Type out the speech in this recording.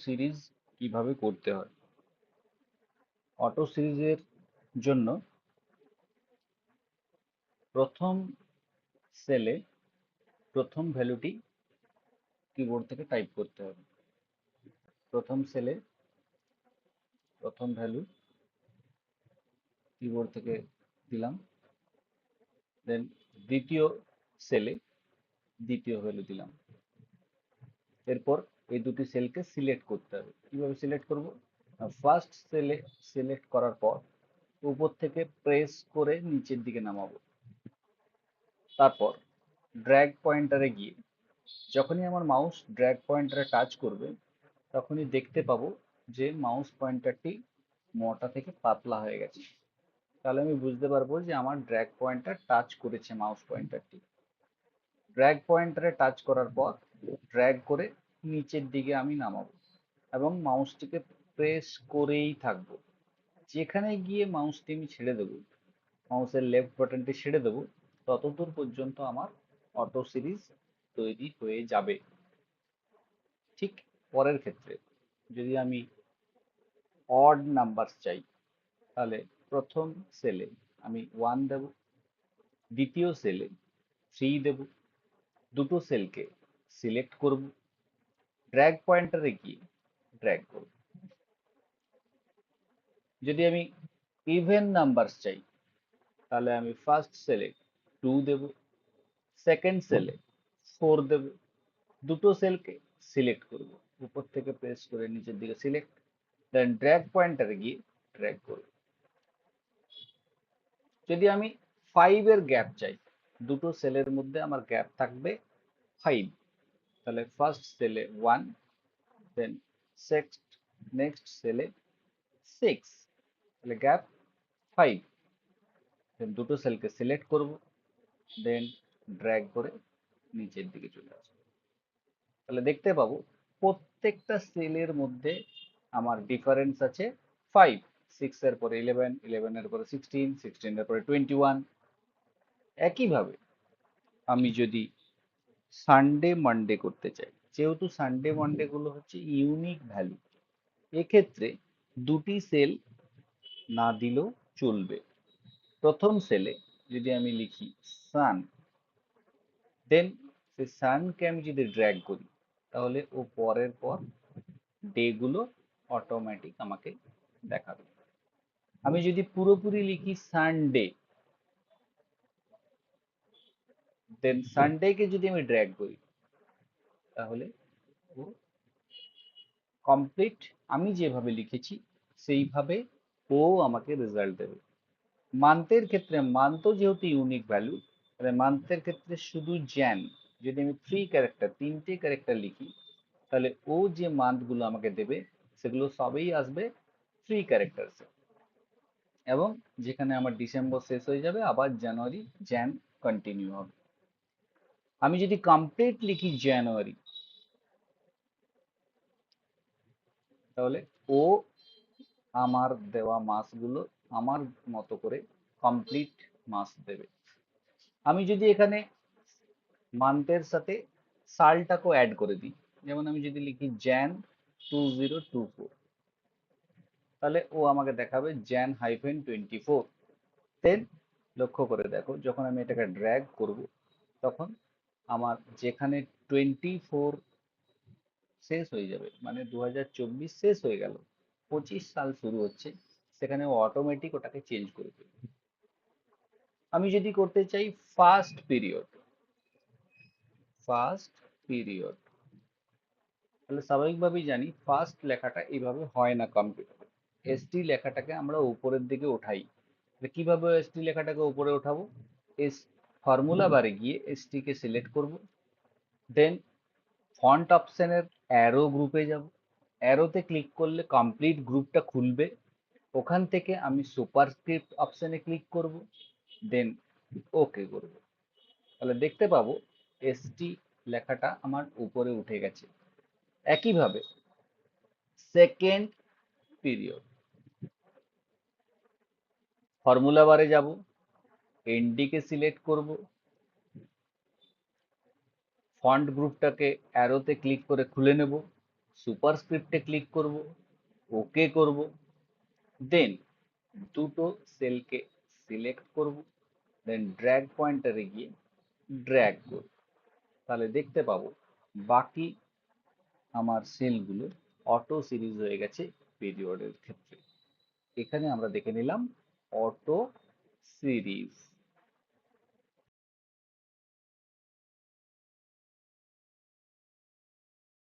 Series কিভাবে করতে হয়। অটো সিরিজের জন্য প্রথম সেলে প্রথম ভ্যালুটি কিবোর্ড থেকে টাইপ করতে হবে। প্রথম সেলে প্রথম ভ্যালু কিবোর্ড থেকে দিলাম, দেন দ্বিতীয় সেলে দ্বিতীয় ভ্যালু দিলাম। এরপর এই দুটি সেলকে সিলেক্ট করতে হবে। কিভাবে সিলেক্ট করব? ফার্স্ট সেলে সিলেক্ট করার পর উপর থেকে প্রেস করে নিচের দিকে নামাবো। তারপর ড্র্যাগ পয়েন্টারে গিয়ে যখনই আমার মাউস ড্র্যাগ পয়েন্টারে টাচ করবে তখনই দেখতে পাবো যে মাউস পয়েন্টারটি মোটা থেকে পাতলা হয়ে গেছে। তাহলে আমি বুঝতে পারবো যে আমার ড্র্যাগ পয়েন্টার টাচ করেছে মাউস পয়েন্টারটি। ড্র্যাগ পয়েন্টারে টাচ করার পর ড্র্যাগ করে নিচের দিকে আমি নামাবো এবং মাউসটিকে প্রেস করেই থাকবো। যেখানে গিয়ে মাউসটি আমি ছেড়ে দেবো, মাউসের লেফট বাটনটি ছেড়ে দেবো, ততদূর পর্যন্ত আমার অটো সিরিজ তৈরি হয়ে যাবে। ঠিক পরের ক্ষেত্রে যদি আমি অড নাম্বার চাই, তাহলে প্রথম সেলে আমি 1 দেব, দ্বিতীয় সেলে 3 দেব, দুটো সেলকে সিলেক্ট করব, ড্র্যাগ পয়েন্টারে গিয়ে ড্র্যাগ করব। যদি আমি ইভেন নাম্বার চাই, তাহলে আমি ফার্স্ট সেলে 2 দেব, সেকেন্ড সেলে 4 দেব, দুটো সেলকে সিলেক্ট করব, উপর থেকে প্রেস করে নিচের দিকে সিলেক্ট, দেন ড্র্যাগ পয়েন্টারে গিয়ে ড্র্যাগ করব। যদি আমি 5 এর গ্যাপ চাই, দুটো সেলের মধ্যে আমার গ্যাপ থাকবে 5, তাহলে ফার্স্ট সেলে 1, দেন নেক্সট সেলে 6, তাহলে গ্যাপ 5, দেন দুটো সেলকে সিলেক্ট করব, দেন ড্র্যাগ করে নিচের দিকে চলে আসবে। তাহলে দেখতে পাবো প্রত্যেকটা সেলের মধ্যে আমার ডিফারেন্স আছে 5। 6 এর পরে 11, 11 এর পরে 16, 16 এর পরে 21। একইভাবে আমি যদি সানডে মানডে করতে চাই, যেহেতু সানডে মানডে গুলো হচ্ছে ইউনিক ভ্যালু, এক্ষেত্রে দুটি সেল না দিলেও চলবে। প্রথম সেলে যদি আমি লিখি সান, দেন সেই সানকে আমি যদি ড্র্যাগ করি তাহলে ও পরের পর ডে গুলো অটোমেটিক আমাকে দেখাবে। আমি যদি পুরোপুরি লিখি সানডে, দেন সানডেকে যদি আমি ড্র্যাগ করি তাহলে ও কমপ্লিট আমি যেভাবে লিখেছি সেইভাবে ও আমাকে রেজাল্ট দেবে। মান্থের ক্ষেত্রে মান্থও যেহেতু ইউনিক ভ্যালু, তাহলে মান্থের ক্ষেত্রে শুধু জ্যান যদি আমি 3 ক্যারেক্টার লিখি, তাহলে ও যে মান্থগুলো আমাকে দেবে সেগুলো সবই আসবে 3 ক্যারেক্টারসে, এবং যেখানে আমার ডিসেম্বর শেষ হয়ে যাবে আবার জানুয়ারি জ্যান কন্টিনিউ হবে। আমি যদি কমপ্লিট লিখি জানুয়ারি, তাহলে ও আমার দেওয়া মাসগুলো আমার মতো করে কমপ্লিট মাস দেবে। আমি যদি এখানে মান্থের সাথে সালটাকেও অ্যাড করে দিই, যেমন আমি যদি লিখি জ্যান 2024, তাহলে ও আমাকে দেখাবে জ্যান -24। দেন লক্ষ্য করে দেখো যখন আমি এটাকে ড্র্যাগ করব তখন আমার যেখানে 24 শেষ হয়ে যাবে, মানে 2024 শেষ হয়ে গেল, 25 সাল শুরু হচ্ছে, সেখানে ও অটোমেটিক ওটাকে চেঞ্জ করে দেবে। আমি যদি করতে চাই ফার্স্ট পিরিয়ড, ফার্স্ট পিরিয়ড, তাহলে স্বাভাবিকভাবেই জানি ফার্স্ট লেখাটা এইভাবে হয় না কম্পিউটারে। এসটি লেখাটাকে আমরা উপরের দিকে ওঠাই। কিভাবে এসটি লেখাটাকে উপরে ওঠাবো? এস ফর্মুলা বারে গিয়ে এসটি কে সিলেক্ট করব, দেন ফন্ট অপশনের অ্যারো গ্রুপে যাব, অ্যারোতে ক্লিক করলে কমপ্লিট গ্রুপটা খুলবে, ওখান থেকে আমি সুপারস্ক্রিপ্ট অপশনে ক্লিক করব, দেন ওকে করব। তাহলে দেখতে পাবো এসটি লেখাটা আমার উপরে উঠে গেছে। একইভাবে সেকেন্ড পিরিয়ড, ফর্মুলা বারে যাব, এনডি কে সিলেক্ট করব, ফন্ট গ্রুপটাকে অ্যারোতে ক্লিক করে খুলে নেব, সুপারস্ক্রিপ্টে ক্লিক করব, ওকে করব, দেন দুটো সেলকে সিলেক্ট করব, দেন ড্র্যাগ পয়েন্টারে গিয়ে ড্র্যাগ করব। তাহলে দেখতে পাবো বাকি আমার সেলগুলো অটো সিরিজ হয়ে গেছে পিরিয়ডের ক্ষেত্রে। এখানে আমরা দেখে নিলাম অটো সিরিজ।